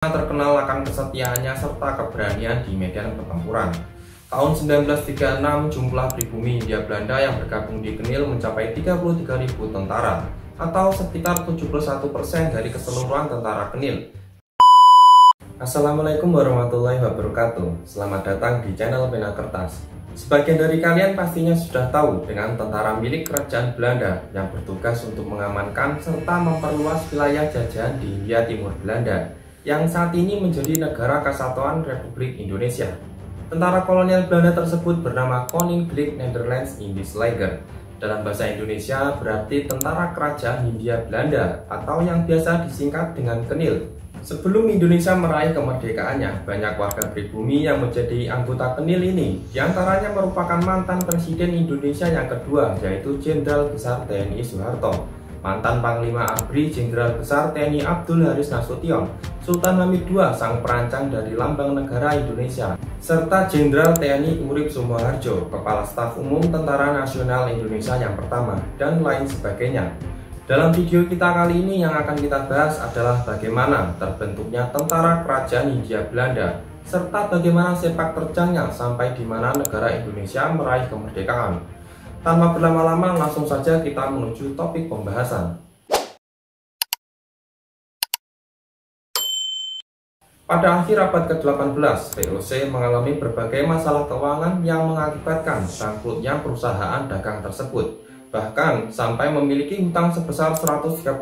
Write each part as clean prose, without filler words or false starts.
terkenal akan kesetiaannya serta keberanian di medan pertempuran. Tahun 1936, jumlah pribumi Hindia Belanda yang bergabung di Kenil mencapai 33.000 tentara, atau sekitar 71% dari keseluruhan tentara Kenil. Assalamualaikum warahmatullahi wabarakatuh. Selamat datang di channel Pena Kertas. Sebagian dari kalian pastinya sudah tahu dengan tentara milik Kerajaan Belanda yang bertugas untuk mengamankan serta memperluas wilayah jajahan di Hindia Timur Belanda, yang saat ini menjadi negara kesatuan Republik Indonesia. Tentara kolonial Belanda tersebut bernama Koninklijk Nederlands-Indisch Leger. Dalam bahasa Indonesia berarti Tentara Kerajaan Hindia Belanda atau yang biasa disingkat dengan Kenil. Sebelum Indonesia meraih kemerdekaannya, banyak warga pribumi yang menjadi anggota Kenil ini. Di antaranya merupakan mantan Presiden Indonesia yang kedua, yaitu Jenderal Besar TNI Soeharto, mantan Panglima ABRI Jenderal Besar TNI Abdul Haris Nasution, Sultan Hamid II sang perancang dari Lambang Negara Indonesia, serta Jenderal TNI Urip Sumoharjo, Kepala Staf Umum Tentara Nasional Indonesia yang pertama, dan lain sebagainya. Dalam video kita kali ini yang akan kita bahas adalah bagaimana terbentuknya Tentara Kerajaan Hindia Belanda, serta bagaimana sepak terjangnya sampai di mana negara Indonesia meraih kemerdekaan. Tanpa berlama-lama, langsung saja kita menuju topik pembahasan. Pada akhir abad ke-18, VOC mengalami berbagai masalah keuangan yang mengakibatkan bangkrutnya perusahaan dagang tersebut, bahkan sampai memiliki hutang sebesar 136,7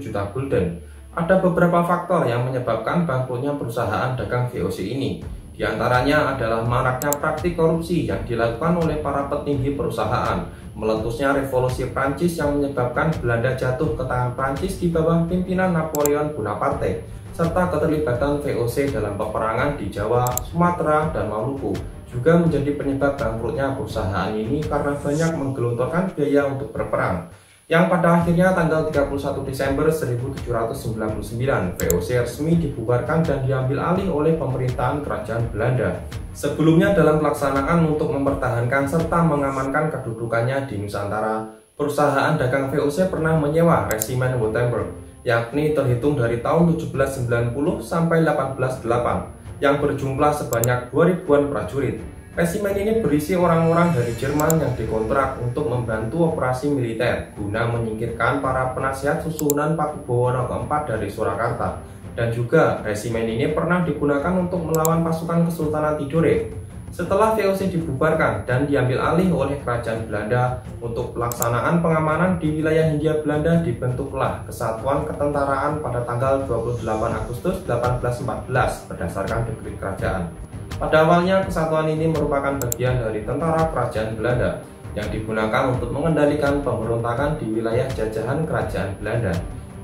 juta gulden. Ada beberapa faktor yang menyebabkan bangkrutnya perusahaan dagang VOC ini. Di antaranya adalah maraknya praktik korupsi yang dilakukan oleh para petinggi perusahaan, meletusnya revolusi Prancis yang menyebabkan Belanda jatuh ke tangan Prancis di bawah pimpinan Napoleon Bonaparte, serta keterlibatan VOC dalam peperangan di Jawa, Sumatera, dan Maluku juga menjadi penyebab bangkrutnya perusahaan ini karena banyak menggelontorkan biaya untuk berperang. Yang pada akhirnya tanggal 31 Desember 1799 VOC resmi dibubarkan dan diambil alih oleh pemerintahan Kerajaan Belanda. Sebelumnya dalam pelaksanaan untuk mempertahankan serta mengamankan kedudukannya di Nusantara, perusahaan dagang VOC pernah menyewa resimen Württemberg, yakni terhitung dari tahun 1790 sampai 1808, yang berjumlah sebanyak 2.000-an prajurit. Resimen ini berisi orang-orang dari Jerman yang dikontrak untuk membantu operasi militer guna menyingkirkan para penasihat susunan Pakubuwono keempat dari Surakarta, dan juga resimen ini pernah digunakan untuk melawan pasukan Kesultanan Tidore. Setelah VOC dibubarkan dan diambil alih oleh Kerajaan Belanda, untuk pelaksanaan pengamanan di wilayah Hindia Belanda dibentuklah Kesatuan Ketentaraan pada tanggal 28 Agustus 1814 berdasarkan dekret kerajaan. Pada awalnya, kesatuan ini merupakan bagian dari Tentara Kerajaan Belanda yang digunakan untuk mengendalikan pemberontakan di wilayah jajahan Kerajaan Belanda,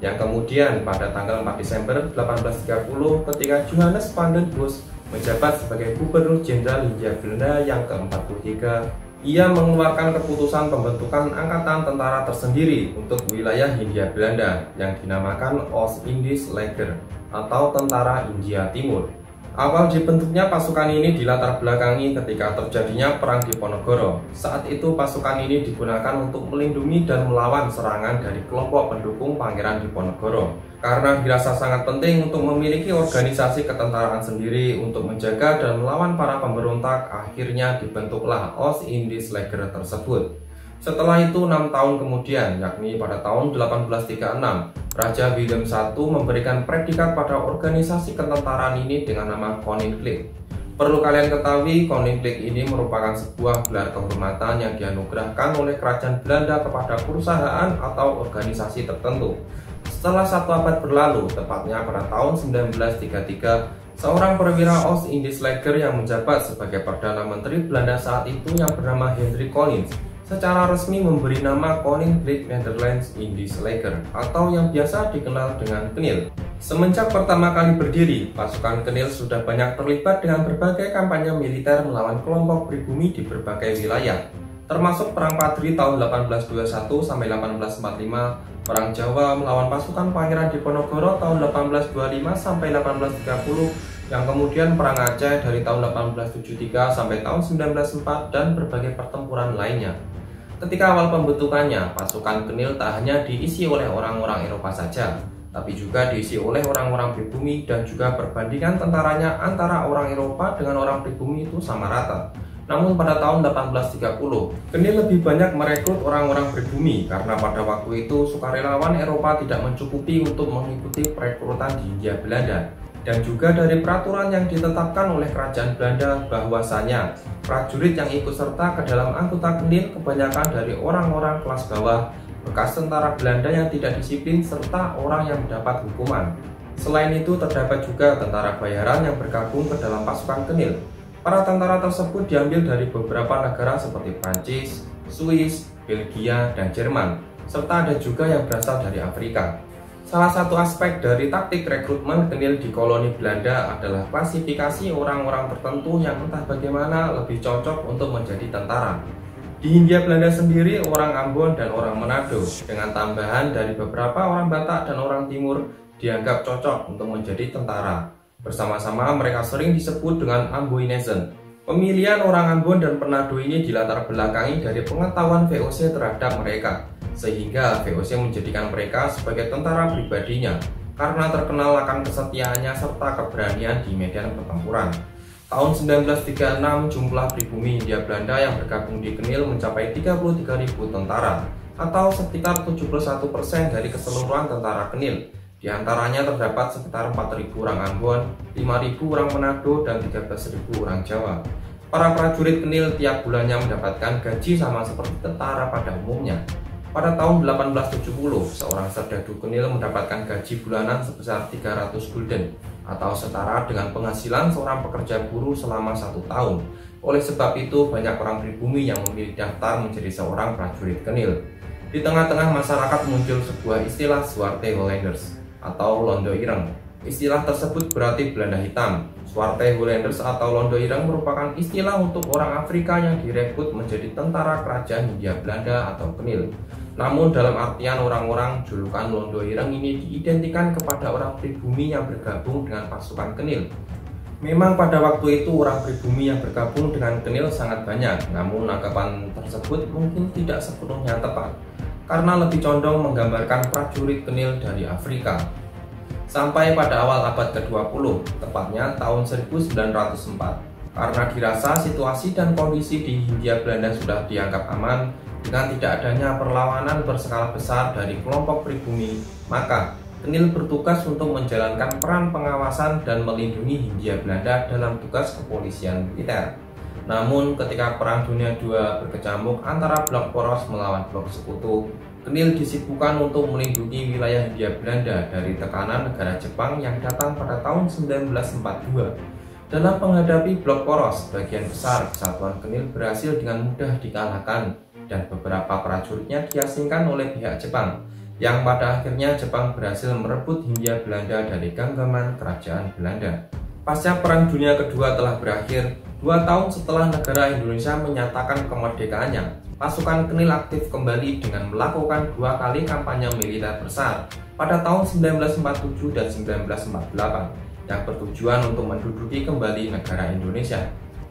yang kemudian pada tanggal 4 Desember 1830 ketika Johannes van den Bosch menjabat sebagai Gubernur Jenderal Hindia Belanda yang ke-43, ia mengeluarkan keputusan pembentukan angkatan tentara tersendiri untuk wilayah Hindia Belanda yang dinamakan Oost-Indisch Leger atau Tentara Hindia Timur. Awal dibentuknya pasukan ini dilatar belakangi ketika terjadinya Perang Diponegoro. Saat itu pasukan ini digunakan untuk melindungi dan melawan serangan dari kelompok pendukung Pangeran Diponegoro. Karena dirasa sangat penting untuk memiliki organisasi ketentaraan sendiri untuk menjaga dan melawan para pemberontak, akhirnya dibentuklah Oost-Indisch Leger tersebut. Setelah itu 6 tahun kemudian, yakni pada tahun 1836, Raja Willem I memberikan predikat pada organisasi ketentaraan ini dengan nama Koninklijk. Perlu kalian ketahui, Koninklijk ini merupakan sebuah gelar kehormatan yang dianugerahkan oleh Kerajaan Belanda kepada perusahaan atau organisasi tertentu. Setelah 1 abad berlalu, tepatnya pada tahun 1933, seorang perwira Oost-Indisch Leger yang menjabat sebagai Perdana Menteri Belanda saat itu yang bernama Hendrik Collins secara resmi memberi nama Koninklijk Nederlands-Indisch Leger atau yang biasa dikenal dengan Kenil. Semenjak pertama kali berdiri, pasukan Kenil sudah banyak terlibat dengan berbagai kampanye militer melawan kelompok pribumi di berbagai wilayah, termasuk Perang Padri tahun 1821 sampai 1845, Perang Jawa melawan pasukan Pangeran Diponegoro tahun 1825 sampai 1830, yang kemudian Perang Aceh dari tahun 1873 sampai tahun 1904, dan berbagai pertempuran lainnya. Ketika awal pembentukannya, pasukan Kenil tak hanya diisi oleh orang-orang Eropa saja, tapi juga diisi oleh orang-orang pribumi dan juga perbandingan tentaranya antara orang Eropa dengan orang pribumi itu sama rata. Namun pada tahun 1830, Kenil lebih banyak merekrut orang-orang pribumi karena pada waktu itu sukarelawan Eropa tidak mencukupi untuk mengikuti perekrutan di Hindia Belanda. Dan juga dari peraturan yang ditetapkan oleh kerajaan Belanda bahwasanya prajurit yang ikut serta ke dalam anggota Kenil kebanyakan dari orang-orang kelas bawah, bekas tentara Belanda yang tidak disiplin, serta orang yang mendapat hukuman. Selain itu terdapat juga tentara bayaran yang bergabung ke dalam pasukan Kenil. Para tentara tersebut diambil dari beberapa negara seperti Prancis, Swiss, Belgia, dan Jerman, serta ada juga yang berasal dari Afrika. Salah satu aspek dari taktik rekrutmen Kenil di koloni Belanda adalah klasifikasi orang-orang tertentu yang entah bagaimana lebih cocok untuk menjadi tentara. Di Hindia Belanda sendiri, orang Ambon dan orang Manado dengan tambahan dari beberapa orang Batak dan orang Timur dianggap cocok untuk menjadi tentara. Bersama-sama mereka sering disebut dengan Amboinesen. Pemilihan orang Ambon dan Manado ini dilatar belakangi dari pengetahuan VOC terhadap mereka, sehingga VOC menjadikan mereka sebagai tentara pribadinya karena terkenal akan kesetiaannya serta keberanian di medan pertempuran. Tahun 1936 jumlah pribumi Hindia Belanda yang bergabung di Kenil mencapai 33.000 tentara atau sekitar 71% dari keseluruhan tentara Kenil. Di antaranya terdapat sekitar 4.000 orang Ambon, 5.000 orang Manado, dan 13.000 orang Jawa. Para prajurit Kenil tiap bulannya mendapatkan gaji sama seperti tentara pada umumnya. Pada tahun 1870, seorang serdadu Kenil mendapatkan gaji bulanan sebesar 300 gulden atau setara dengan penghasilan seorang pekerja buruh selama 1 tahun. Oleh sebab itu, banyak orang pribumi yang memilih daftar menjadi seorang prajurit Kenil. Di tengah-tengah masyarakat muncul sebuah istilah Zwarte Hollanders atau Londo Ireng. Istilah tersebut berarti Belanda hitam. Zwarte Hollanders atau Londo Ireng merupakan istilah untuk orang Afrika yang direkrut menjadi tentara kerajaan Hindia Belanda atau Kenil. Namun dalam artian orang-orang, julukan Londo Ireng ini diidentikan kepada orang pribumi yang bergabung dengan pasukan Kenil. Memang pada waktu itu orang pribumi yang bergabung dengan Kenil sangat banyak, namun anggapan tersebut mungkin tidak sepenuhnya tepat, karena lebih condong menggambarkan prajurit Kenil dari Afrika. Sampai pada awal abad ke-20, tepatnya tahun 1904, karena dirasa situasi dan kondisi di Hindia Belanda sudah dianggap aman dengan tidak adanya perlawanan berskala besar dari kelompok pribumi, maka Kenil bertugas untuk menjalankan peran pengawasan dan melindungi Hindia Belanda dalam tugas kepolisian militer. Namun ketika Perang Dunia II berkecamuk antara blok poros melawan blok sekutu, Kenil disibukkan untuk melindungi wilayah Hindia Belanda dari tekanan negara Jepang yang datang pada tahun 1942. Dalam menghadapi blok poros, bagian besar kesatuan Kenil berhasil dengan mudah dikalahkan dan beberapa prajuritnya diasingkan oleh pihak Jepang, yang pada akhirnya Jepang berhasil merebut Hindia Belanda dari genggaman kerajaan Belanda. Pasca Perang Dunia Kedua telah berakhir, 2 tahun setelah negara Indonesia menyatakan kemerdekaannya, pasukan Kenil aktif kembali dengan melakukan 2 kali kampanye militer besar pada tahun 1947 dan 1948 yang bertujuan untuk menduduki kembali negara Indonesia.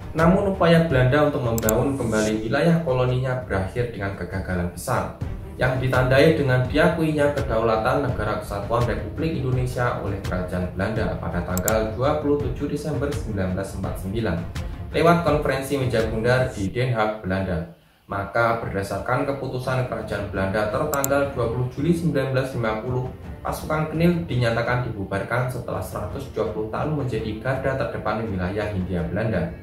Namun upaya Belanda untuk membangun kembali wilayah koloninya berakhir dengan kegagalan besar yang ditandai dengan diakuinya kedaulatan Negara Kesatuan Republik Indonesia oleh Kerajaan Belanda pada tanggal 27 Desember 1949 lewat konferensi meja bundar di Den Haag, Belanda. Maka berdasarkan keputusan Kerajaan Belanda tertanggal 20 Juli 1950, pasukan Kenil dinyatakan dibubarkan setelah 120 tahun menjadi garda terdepan wilayah Hindia Belanda.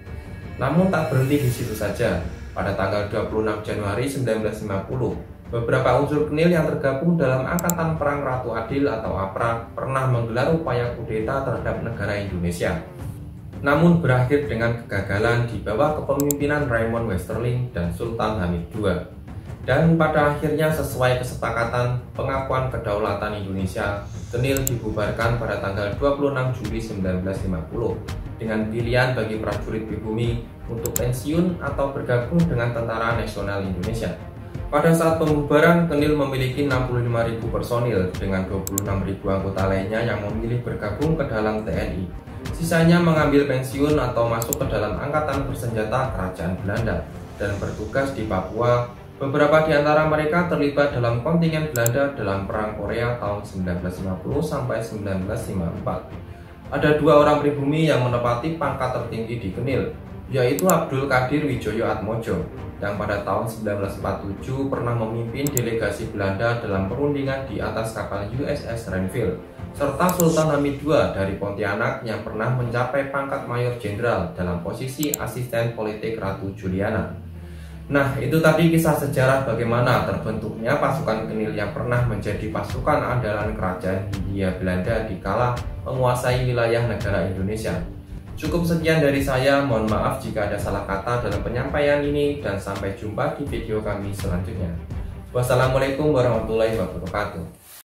Namun tak berhenti di situ saja. Pada tanggal 26 Januari 1950, beberapa unsur Kenil yang tergabung dalam Angkatan Perang Ratu Adil atau APRA pernah menggelar upaya kudeta terhadap negara Indonesia. Namun berakhir dengan kegagalan di bawah kepemimpinan Raymond Westerling dan Sultan Hamid II. Dan pada akhirnya sesuai kesepakatan pengakuan kedaulatan Indonesia, Kenil dibubarkan pada tanggal 26 Juli 1950 dengan pilihan bagi prajurit pribumi untuk pensiun atau bergabung dengan Tentara Nasional Indonesia. Pada saat pembubaran, Kenil memiliki 65.000 personil dengan 26.000 anggota lainnya yang memilih bergabung ke dalam TNI. Sisanya mengambil pensiun atau masuk ke dalam angkatan bersenjata kerajaan Belanda dan bertugas di Papua, Beberapa di antara mereka terlibat dalam kontingen Belanda dalam Perang Korea tahun 1950 sampai 1954. Ada dua orang pribumi yang menempati pangkat tertinggi di Kenil, yaitu Abdul Qadir Widjojo-Atmojo, yang pada tahun 1947 pernah memimpin delegasi Belanda dalam perundingan di atas kapal USS Renville, serta Sultan Hamid II dari Pontianak yang pernah mencapai pangkat mayor jenderal dalam posisi asisten politik Ratu Juliana. Nah, itu tadi kisah sejarah bagaimana terbentuknya pasukan Kenil yang pernah menjadi pasukan andalan kerajaan Hindia Belanda dikala menguasai wilayah negara Indonesia. Cukup sekian dari saya, mohon maaf jika ada salah kata dalam penyampaian ini, dan sampai jumpa di video kami selanjutnya. Wassalamualaikum warahmatullahi wabarakatuh.